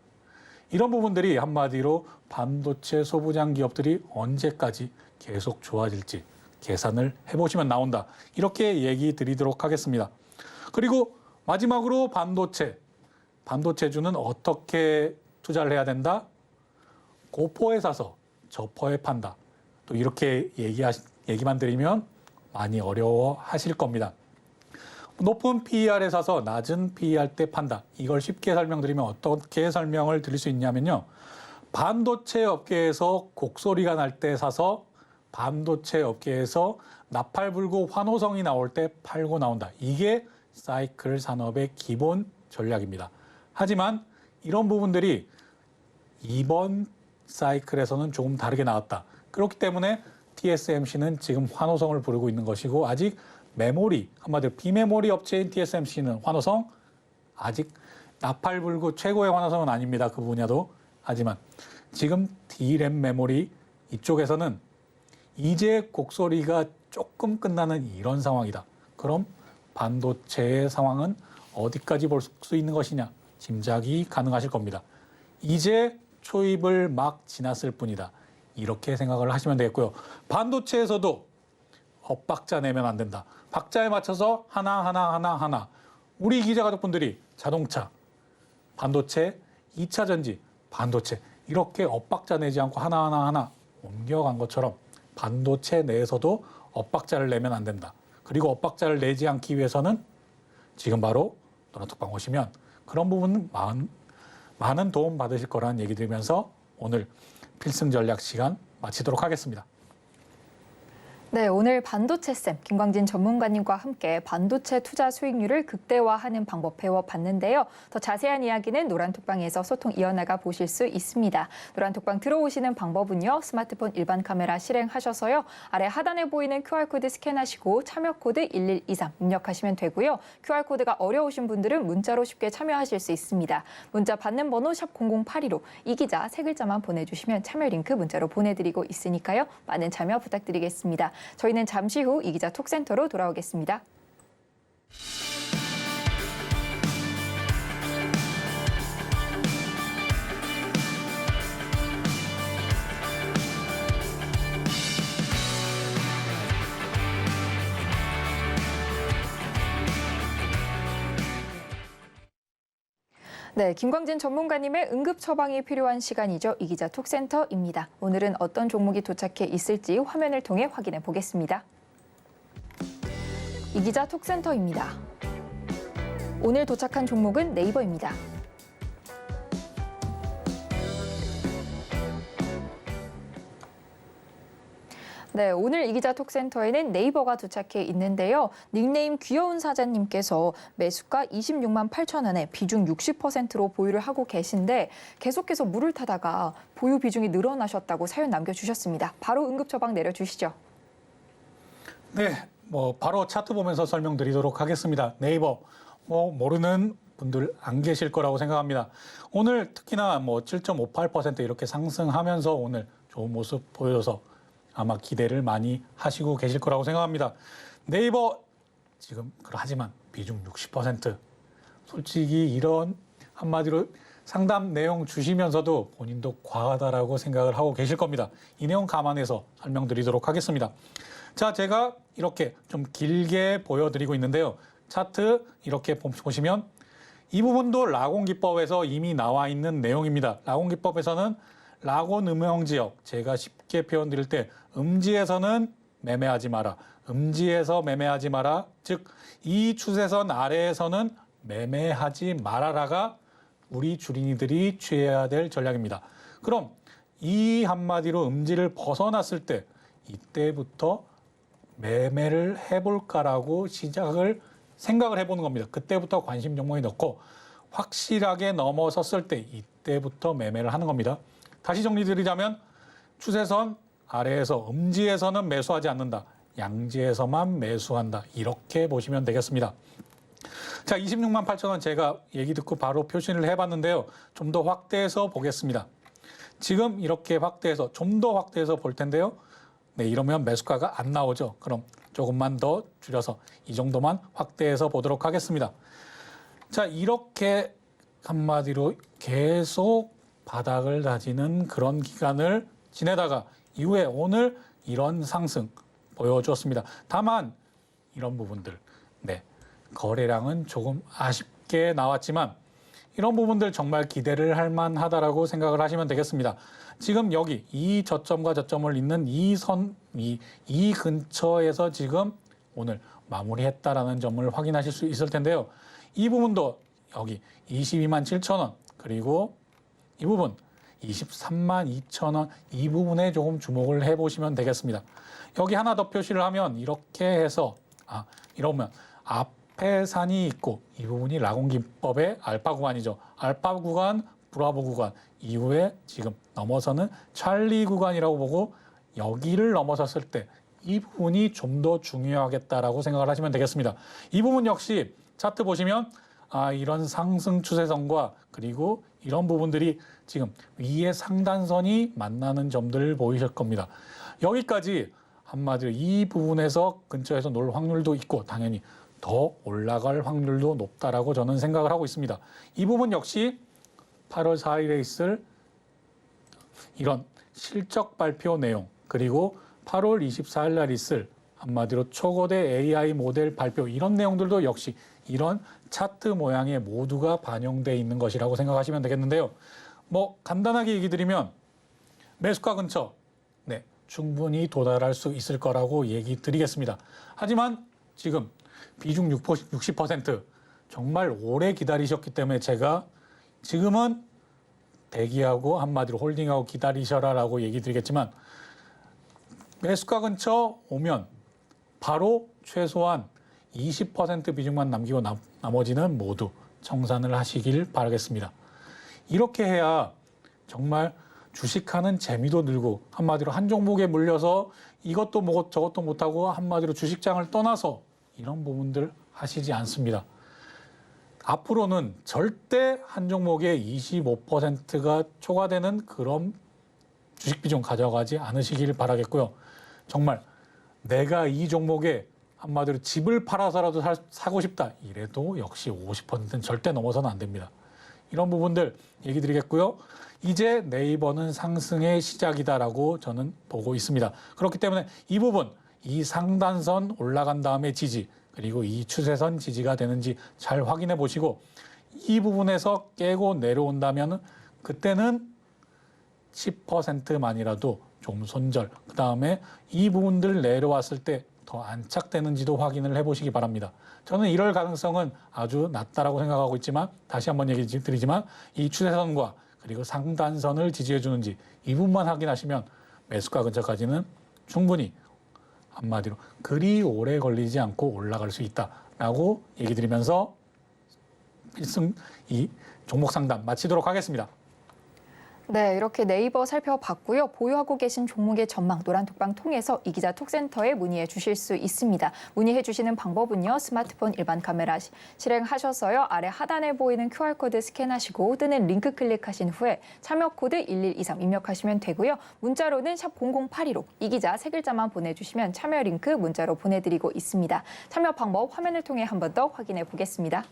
이런 부분들이 한마디로 반도체 소부장 기업들이 언제까지 계속 좋아질지 계산을 해보시면 나온다. 이렇게 얘기 드리도록 하겠습니다. 그리고 마지막으로 반도체주는 어떻게 투자를 해야 된다? 고퍼에 사서 저퍼에 판다. 또 이렇게 얘기만 드리면 많이 어려워하실 겁니다. 높은 PER에 사서 낮은 PER 때 판다. 이걸 쉽게 설명드리면 어떻게 설명을 드릴 수 있냐면요. 반도체 업계에서 곡소리가 날 때 사서 반도체 업계에서 나팔 불고 환호성이 나올 때 팔고 나온다. 이게 사이클 산업의 기본 전략입니다. 하지만 이런 부분들이 이번 사이클에서는 조금 다르게 나왔다. 그렇기 때문에 TSMC는 지금 환호성을 부르고 있는 것이고 아직 메모리, 한마디로 비메모리 업체인 TSMC는 환호성 아직 나팔 불고 최고의 환호성은 아닙니다. 그 분야도. 하지만 지금 D램 메모리 이쪽에서는 이제 곡소리가 조금 끝나는 이런 상황이다. 그럼 반도체의 상황은 어디까지 볼 수 있는 것이냐? 짐작이 가능하실 겁니다. 이제 초입을 막 지났을 뿐이다. 이렇게 생각을 하시면 되겠고요. 반도체에서도 엇박자 내면 안 된다. 박자에 맞춰서 하나. 우리 기자가족분들이 자동차, 반도체, 2차 전지, 반도체 이렇게 엇박자 내지 않고 하나 옮겨간 것처럼 반도체 내에서도 엇박자를 내면 안 된다. 그리고 엇박자를 내지 않기 위해서는 지금 바로 노란톡방 오시면 그런 부분 많은 도움 받으실 거라는 얘기 드리면서 오늘 필승 전략 시간 마치도록 하겠습니다. 네, 오늘 반도체쌤 김광진 전문가님과 함께 반도체 투자 수익률을 극대화하는 방법 배워봤는데요. 더 자세한 이야기는 노란톡방에서 소통 이어나가 보실 수 있습니다. 노란톡방 들어오시는 방법은요. 스마트폰 일반 카메라 실행하셔서요. 아래 하단에 보이는 QR코드 스캔하시고 참여코드 1123 입력하시면 되고요. QR코드가 어려우신 분들은 문자로 쉽게 참여하실 수 있습니다. 문자 받는 번호 샵 0082로 이 기자 세 글자만 보내주시면 참여 링크 문자로 보내드리고 있으니까요. 많은 참여 부탁드리겠습니다. 저희는 잠시 후 이 기자 톡센터로 돌아오겠습니다. 네, 김광진 전문가님의 응급 처방이 필요한 시간이죠. 이 기자 톡센터입니다. 오늘은 어떤 종목이 도착해 있을지 화면을 통해 확인해 보겠습니다. 이 기자 톡센터입니다. 오늘 도착한 종목은 네이버입니다. 네, 오늘 이 기자 톡센터에는 네이버가 도착해 있는데요. 닉네임 귀여운 사자님께서 매수가 26만 8천 원에 비중 60%로 보유를 하고 계신데 계속해서 물을 타다가 보유 비중이 늘어나셨다고 사연 남겨주셨습니다. 바로 응급 처방 내려주시죠. 네, 바로 차트 보면서 설명드리도록 하겠습니다. 네이버 모르는 분들 안 계실 거라고 생각합니다. 오늘 특히나 7.58% 이렇게 상승하면서 오늘 좋은 모습 보여줘서 아마 기대를 많이 하시고 계실 거라고 생각합니다. 네이버 지금 하지만 비중 60%. 솔직히 이런 한마디로 상담 내용 주시면서도 본인도 과하다라고 생각을 하고 계실 겁니다. 이 내용 감안해서 설명드리도록 하겠습니다. 자, 제가 이렇게 좀 길게 보여드리고 있는데요. 차트 이렇게 보시면 이 부분도 라곤기법에서 이미 나와 있는 내용입니다. 라곤기법에서는 라곤 음영지역, 제가 쉽게 표현 드릴 때 음지에서는 매매하지 마라, 음지에서 매매하지 마라, 즉 이 추세선 아래에서는 매매하지 말아라가 우리 주린이들이 취해야 될 전략입니다. 그럼 이 한마디로 음지를 벗어났을 때 이때부터 매매를 해볼까라고 생각을 해보는 겁니다. 그때부터 관심 종목에 넣고 확실하게 넘어섰을 때 이때부터 매매를 하는 겁니다. 다시 정리드리자면 추세선 아래에서 음지에서는 매수하지 않는다. 양지에서만 매수한다. 이렇게 보시면 되겠습니다. 자, 26만 8천 원 제가 얘기 듣고 바로 표시를 해봤는데요. 좀 더 확대해서 보겠습니다. 지금 이렇게 확대해서 좀 더 확대해서 볼 텐데요. 네, 이러면 매수가가 안 나오죠. 그럼 조금만 더 줄여서 이 정도만 확대해서 보도록 하겠습니다. 자, 이렇게 한마디로 계속 바닥을 다지는 그런 기간을 지내다가 이후에 오늘 이런 상승 보여주었습니다. 다만 이런 부분들, 네, 거래량은 조금 아쉽게 나왔지만 이런 부분들 정말 기대를 할 만하다라고 생각을 하시면 되겠습니다. 지금 여기 이 저점과 저점을 잇는 이 근처에서 지금 오늘 마무리했다라는 점을 확인하실 수 있을 텐데요. 이 부분도 여기 22만 7천 원 그리고 이 부분 23만 2천 원 이 부분에 조금 주목을 해보시면 되겠습니다. 여기 하나 더 표시를 하면 이렇게 해서 이러면 앞에 산이 있고 이 부분이 라곤 기법의 알파 구간이죠. 알파 구간, 브라보 구간 이후에 지금 넘어서는 찰리 구간이라고 보고 여기를 넘어섰을 때 이 부분이 좀 더 중요하겠다라고 생각을 하시면 되겠습니다. 이 부분 역시 차트 보시면 이런 상승 추세선과 그리고 이런 부분들이 지금 위에 상단선이 만나는 점들을 보이실 겁니다. 여기까지 한마디로 이 부분에서 근처에서 놀 확률도 있고 당연히 더 올라갈 확률도 높다라고 저는 생각을 하고 있습니다. 이 부분 역시 8월 4일에 있을 이런 실적 발표 내용 그리고 8월 24일 날 있을 한마디로 초거대 AI 모델 발표 이런 내용들도 역시 이런 차트 모양에 모두가 반영되어 있는 것이라고 생각하시면 되겠는데요. 뭐 간단하게 얘기 드리면 매수가 근처 네, 충분히 도달할 수 있을 거라고 얘기 드리겠습니다. 하지만 지금 비중 60% 정말 오래 기다리셨기 때문에 제가 지금은 대기하고 한마디로 홀딩하고 기다리셔라라고 얘기 드리겠지만 매수가 근처 오면 바로 최소한 20% 비중만 남기고 나머지는 모두 청산을 하시길 바라겠습니다. 이렇게 해야 정말 주식하는 재미도 늘고 한마디로 한 종목에 물려서 이것도 뭐 저것도 못하고 한마디로 주식장을 떠나서 이런 부분들 하시지 않습니다. 앞으로는 절대 한 종목에 25%가 초과되는 그런 주식 비중 가져가지 않으시길 바라겠고요. 정말 내가 이 종목에 한마디로 집을 팔아서라도 사고 싶다. 이래도 역시 50%는 절대 넘어서는 안 됩니다. 이런 부분들 얘기 드리겠고요. 이제 네이버는 상승의 시작이다라고 저는 보고 있습니다. 그렇기 때문에 이 부분, 이 상단선 올라간 다음에 지지, 그리고 이 추세선 지지가 되는지 잘 확인해 보시고 이 부분에서 깨고 내려온다면 그때는 10%만이라도 좀 손절, 그 다음에 이 부분들 내려왔을 때 더 안착되는지도 확인을 해보시기 바랍니다. 저는 이럴 가능성은 아주 낮다라고 생각하고 있지만 다시 한번 얘기 드리지만 이 추세선과 그리고 상단선을 지지해 주는지 이 부분만 확인하시면 매수가 근처까지는 충분히 한마디로 그리 오래 걸리지 않고 올라갈 수 있다라고 얘기 드리면서 필승 이 종목 상담 마치도록 하겠습니다. 네, 이렇게 네이버 살펴봤고요. 보유하고 계신 종목의 전망 노란톡방 통해서 이기자 톡센터에 문의해 주실 수 있습니다. 문의해 주시는 방법은요. 스마트폰 일반 카메라 실행하셔서요. 아래 하단에 보이는 QR코드 스캔하시고 뜨는 링크 클릭하신 후에 참여 코드 1123 입력하시면 되고요. 문자로는 샵 0082로 이기자 세 글자만 보내주시면 참여 링크 문자로 보내드리고 있습니다. 참여 방법 화면을 통해 한 번 더 확인해 보겠습니다.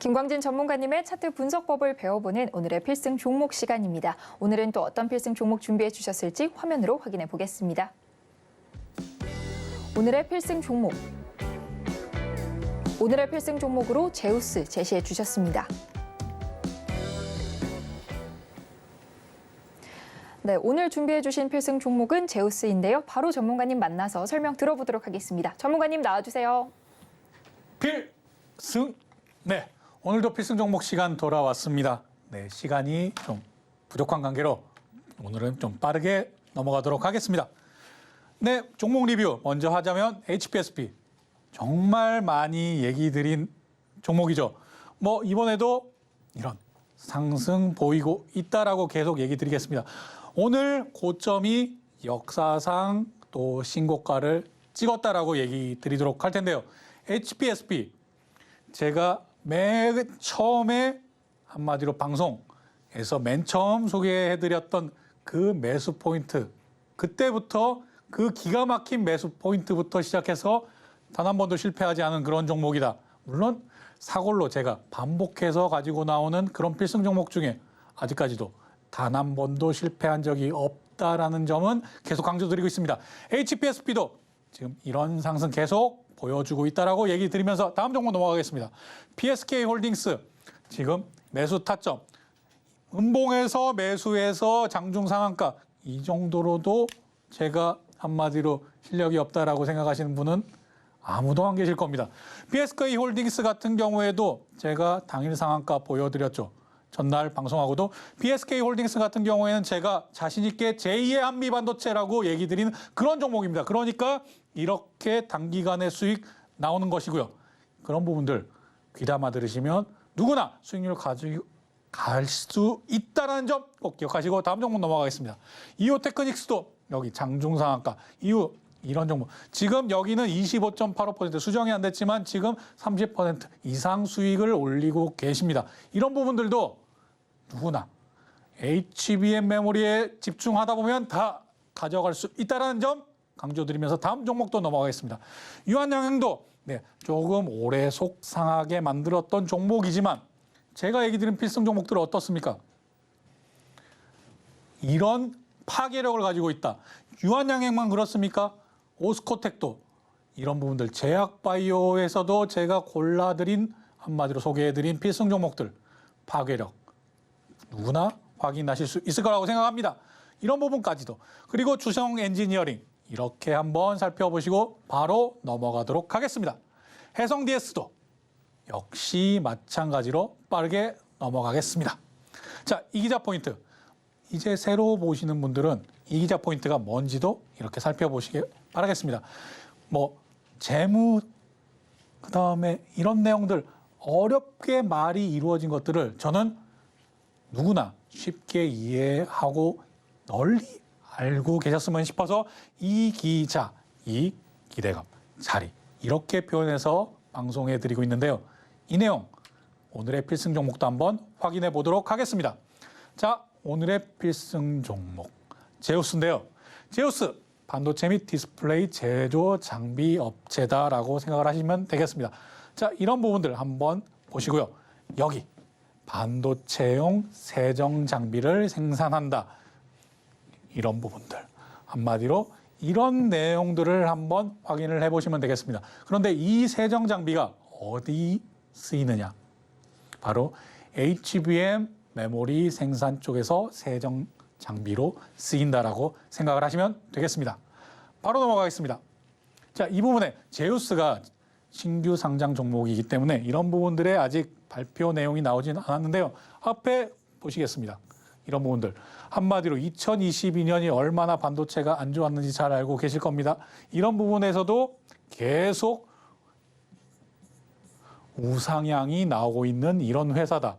김광진 전문가님의 차트 분석법을 배워보는 오늘의 필승 종목 시간입니다. 오늘은 또 어떤 필승 종목 준비해 주셨을지 화면으로 확인해 보겠습니다. 오늘의 필승 종목으로 제우스 제시해 주셨습니다. 네, 오늘 준비해 주신 필승 종목은 제우스인데요. 바로 전문가님 만나서 설명 들어보도록 하겠습니다. 전문가님 나와주세요. 필승. 네, 오늘도 필승 종목 시간 돌아왔습니다. 네, 시간이 좀 부족한 관계로 오늘은 좀 빠르게 넘어가도록 하겠습니다. 네, 종목 리뷰 먼저 하자면 HPSP. 정말 많이 얘기 드린 종목이죠. 뭐 이번에도 이런 상승 보이고 있다라고 계속 얘기 드리겠습니다. 오늘 고점이 역사상 또 신고가를 찍었다라고 얘기 드리도록 할 텐데요. HPSP 제가 맨 처음에 한마디로 방송에서 맨 처음 소개해드렸던 그 매수 포인트, 그때부터 그 기가 막힌 매수 포인트부터 시작해서 단 한 번도 실패하지 않은 그런 종목이다. 물론 사골로 제가 반복해서 가지고 나오는 그런 필승 종목 중에 아직까지도 단 한 번도 실패한 적이 없다라는 점은 계속 강조드리고 있습니다. HPSP도 지금 이런 상승 계속 보여주고 있다라고 얘기 드리면서 다음 종목 넘어가겠습니다. PSK 홀딩스 지금 매수 타점 음봉에서 매수해서 장중 상한가 이 정도로도 제가 한마디로 실력이 없다라고 생각하시는 분은 아무도 안 계실 겁니다. PSK 홀딩스 같은 경우에도 제가 당일 상한가 보여드렸죠. 전날 방송하고도 PSK 홀딩스 같은 경우에는 제가 자신 있게 제2의 한미 반도체라고 얘기 드리는 그런 종목입니다. 그러니까 이렇게 단기간에 수익 나오는 것이고요. 그런 부분들 귀담아 들으시면 누구나 수익률 가지고 갈 수 있다는 점 꼭 기억하시고 다음 종목 넘어가겠습니다. 이오테크닉스도 여기 장중 상한가 이후 이런 종목. 지금 여기는 25.85% 수정이 안 됐지만 지금 30% 이상 수익을 올리고 계십니다. 이런 부분들도 누구나 HBM 메모리에 집중하다 보면 다 가져갈 수 있다는 점 강조드리면서 다음 종목도 넘어가겠습니다. 유한양행도 네, 조금 오래 속상하게 만들었던 종목이지만 제가 얘기 드린 필승 종목들은 어떻습니까? 이런 파괴력을 가지고 있다. 유한양행만 그렇습니까? 오스코텍도 이런 부분들 제약바이오에서도 제가 골라드린 한마디로 소개해드린 필승 종목들 파괴력 누구나 확인하실 수 있을 거라고 생각합니다. 이런 부분까지도 그리고 주성 엔지니어링 이렇게 한번 살펴보시고 바로 넘어가도록 하겠습니다. 해성 DS도 역시 마찬가지로 빠르게 넘어가겠습니다. 자, 이기자 포인트. 이제 새로 보시는 분들은 이기자 포인트가 뭔지도 이렇게 살펴보시길 바라겠습니다. 뭐 재무 그다음에 이런 내용들 어렵게 말이 이루어진 것들을 저는 누구나 쉽게 이해하고 널리 알고 계셨으면 싶어서 이기자, 이 기대감, 자리 이렇게 표현해서 방송해 드리고 있는데요. 이 내용 오늘의 필승 종목도 한번 확인해 보도록 하겠습니다. 자, 오늘의 필승 종목 제우스인데요. 제우스 반도체 및 디스플레이 제조 장비 업체다라고 생각을 하시면 되겠습니다. 자, 이런 부분들 한번 보시고요. 여기 반도체용 세정 장비를 생산한다. 이런 부분들 한마디로 이런 내용들을 한번 확인을 해보시면 되겠습니다. 그런데 이 세정 장비가 어디 쓰이느냐? 바로 HBM 메모리 생산 쪽에서 세정 장비로 쓰인다라고 생각을 하시면 되겠습니다. 바로 넘어가겠습니다. 자, 이 부분에 제우스가 신규 상장 종목이기 때문에 이런 부분들에 아직 발표 내용이 나오진 않았는데요. 앞에 보시겠습니다. 이런 부분들 한마디로 2022년이 얼마나 반도체가 안 좋았는지 잘 알고 계실 겁니다. 이런 부분에서도 계속 우상향이 나오고 있는 이런 회사다.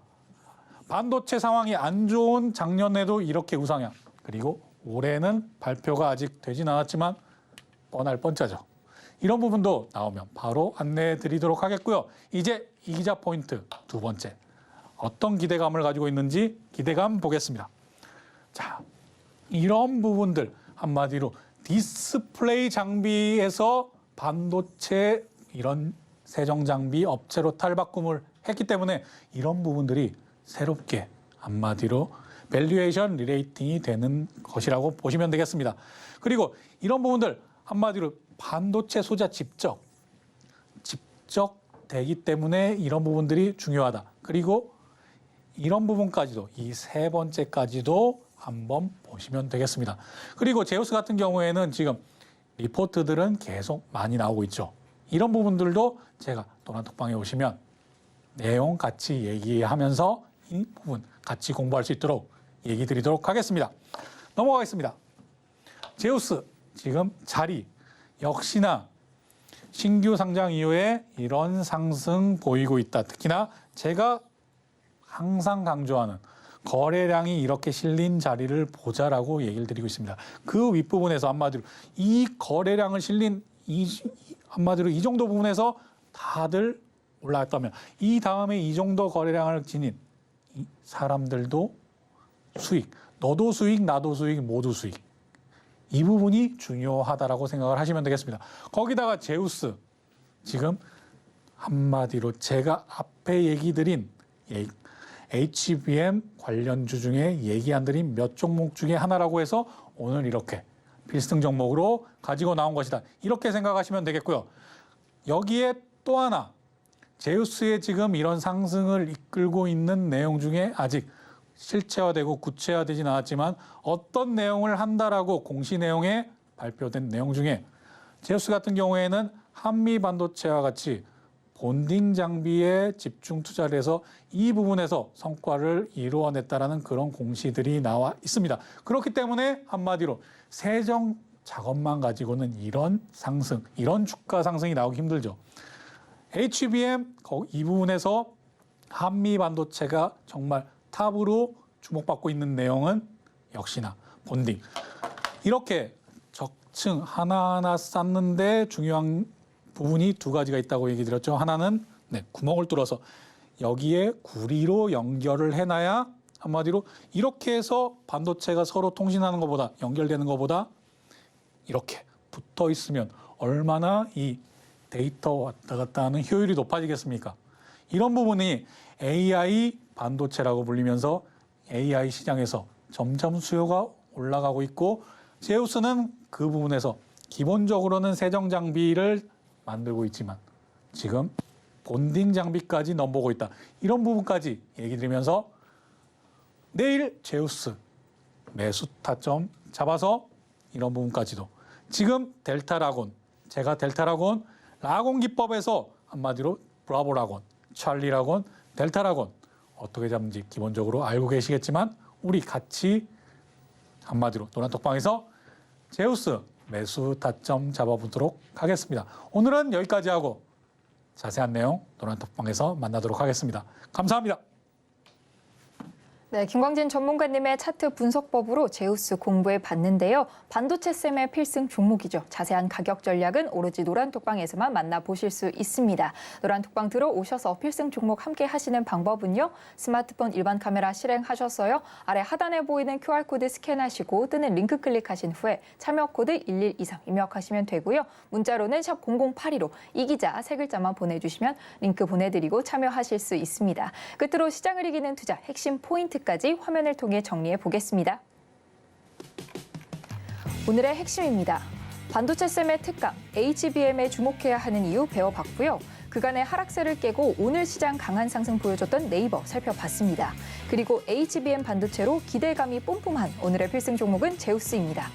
반도체 상황이 안 좋은 작년에도 이렇게 우상향. 그리고 올해는 발표가 아직 되진 않았지만 뻔할 뻔짜죠. 이런 부분도 나오면 바로 안내해 드리도록 하겠고요. 이제 이기자 포인트 두 번째. 어떤 기대감을 가지고 있는지 기대감 보겠습니다. 자, 이런 부분들 한마디로 디스플레이 장비에서 반도체 이런 세정 장비 업체로 탈바꿈을 했기 때문에 이런 부분들이 새롭게 한마디로 밸류에이션 리레이팅이 되는 것이라고 보시면 되겠습니다. 그리고 이런 부분들 한마디로 반도체 소자 집적 되기 때문에 이런 부분들이 중요하다. 그리고 이런 부분까지도 이 세 번째까지도 한번 보시면 되겠습니다. 그리고 제우스 같은 경우에는 지금 리포트들은 계속 많이 나오고 있죠. 이런 부분들도 제가 노란톡방에 오시면 내용 같이 얘기하면서 이 부분 같이 공부할 수 있도록 얘기 드리도록 하겠습니다. 넘어가겠습니다. 제우스 지금 자리 역시나 신규 상장 이후에 이런 상승 보이고 있다. 특히나 제가 항상 강조하는 거래량이 이렇게 실린 자리를 보자라고 얘기를 드리고 있습니다. 그 윗부분에서 한마디로 이 거래량을 실린 한마디로 이 정도 부분에서 다들 올라왔다면 이 다음에 이 정도 거래량을 지닌 이 사람들도 수익, 너도 수익, 나도 수익, 모두 수익. 이 부분이 중요하다라고 생각을 하시면 되겠습니다. 거기다가 제우스 지금 한마디로 제가 앞에 얘기 드린 HBM 관련주 중에 얘기 안 드린 몇 종목 중에 하나라고 해서 오늘 이렇게 필승 종목으로 가지고 나온 것이다. 이렇게 생각하시면 되겠고요. 여기에 또 하나 제우스의 지금 이런 상승을 이끌고 있는 내용 중에 아직 실체화되고 구체화되진 않았지만 어떤 내용을 한다라고 공시 내용에 발표된 내용 중에 제우스 같은 경우에는 한미 반도체와 같이 본딩 장비에 집중 투자를 해서 이 부분에서 성과를 이루어냈다라는 그런 공시들이 나와 있습니다. 그렇기 때문에 한마디로 세정 작업만 가지고는 이런 상승, 이런 주가 상승이 나오기 힘들죠. HBM 이 부분에서 한미 반도체가 정말 탑으로 주목받고 있는 내용은 역시나 본딩. 이렇게 적층 하나하나 쌓는데 중요한 부분이 두 가지가 있다고 얘기 드렸죠. 하나는 구멍을 뚫어서 여기에 구리로 연결을 해놔야 한마디로 이렇게 해서 반도체가 서로 통신하는 것보다 연결되는 것보다 이렇게 붙어 있으면 얼마나 이 데이터 왔다 갔다 하는 효율이 높아지겠습니까? 이런 부분이 AI 반도체라고 불리면서 AI 시장에서 점점 수요가 올라가고 있고 제우스는 그 부분에서 기본적으로는 세정 장비를 만들고 있지만 지금 본딩 장비까지 넘보고 있다. 이런 부분까지 얘기 드리면서 내일 제우스 매수 타점 잡아서 이런 부분까지도 지금 델타라곤 제가 델타라곤 라곤 기법에서 한마디로 브라보라곤, 찰리라곤, 델타라곤 어떻게 잡는지 기본적으로 알고 계시겠지만 우리 같이 한마디로 노란톡방에서 제우스 매수 타점 잡아보도록 하겠습니다. 오늘은 여기까지 하고 자세한 내용 노란톡방에서 만나도록 하겠습니다. 감사합니다. 네, 김광진 전문가님의 차트 분석법으로 제우스 공부해 봤는데요. 반도체 셈의 필승 종목이죠. 자세한 가격 전략은 오로지 노란톡방에서만 만나보실 수 있습니다. 노란톡방 들어오셔서 필승 종목 함께 하시는 방법은요. 스마트폰 일반 카메라 실행하셔서요. 아래 하단에 보이는 QR코드 스캔하시고 뜨는 링크 클릭하신 후에 참여 코드 1123 입력하시면 되고요. 문자로는 샵 0082로 이 기자 세 글자만 보내주시면 링크 보내드리고 참여하실 수 있습니다. 끝으로 시장을 이기는 투자 핵심 포인트 까지 화면을 통해 정리해 보겠습니다. 오늘의 핵심입니다. 반도체 셈의 특강, HBM에 주목해야 하는 이유 배워봤고요. 그간의 하락세를 깨고 오늘 시장 강한 상승 보여줬던 네이버 살펴봤습니다. 그리고 HBM 반도체로 기대감이 뿜뿜한 오늘의 필승 종목은 제우스입니다.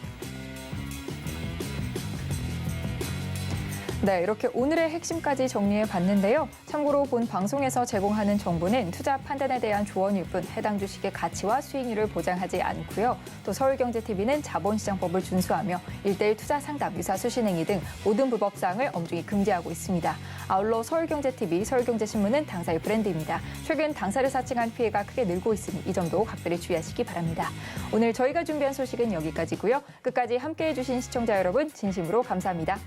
네, 이렇게 오늘의 핵심까지 정리해 봤는데요. 참고로 본 방송에서 제공하는 정보는 투자 판단에 대한 조언일 뿐 해당 주식의 가치와 수익률을 보장하지 않고요. 또 서울경제TV는 자본시장법을 준수하며 1:1 투자 상담, 유사 수신행위 등 모든 불법사항을 엄중히 금지하고 있습니다. 아울러 서울경제TV, 서울경제신문은 당사의 브랜드입니다. 최근 당사를 사칭한 피해가 크게 늘고 있으니 이 점도 각별히 주의하시기 바랍니다. 오늘 저희가 준비한 소식은 여기까지고요. 끝까지 함께해 주신 시청자 여러분 진심으로 감사합니다.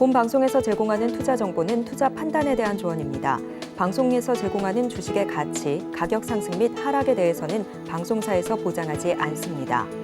본 방송에서 제공하는 투자 정보는 투자 판단에 대한 조언입니다. 방송에서 제공하는 주식의 가치, 가격 상승 및 하락에 대해서는 방송사에서 보장하지 않습니다.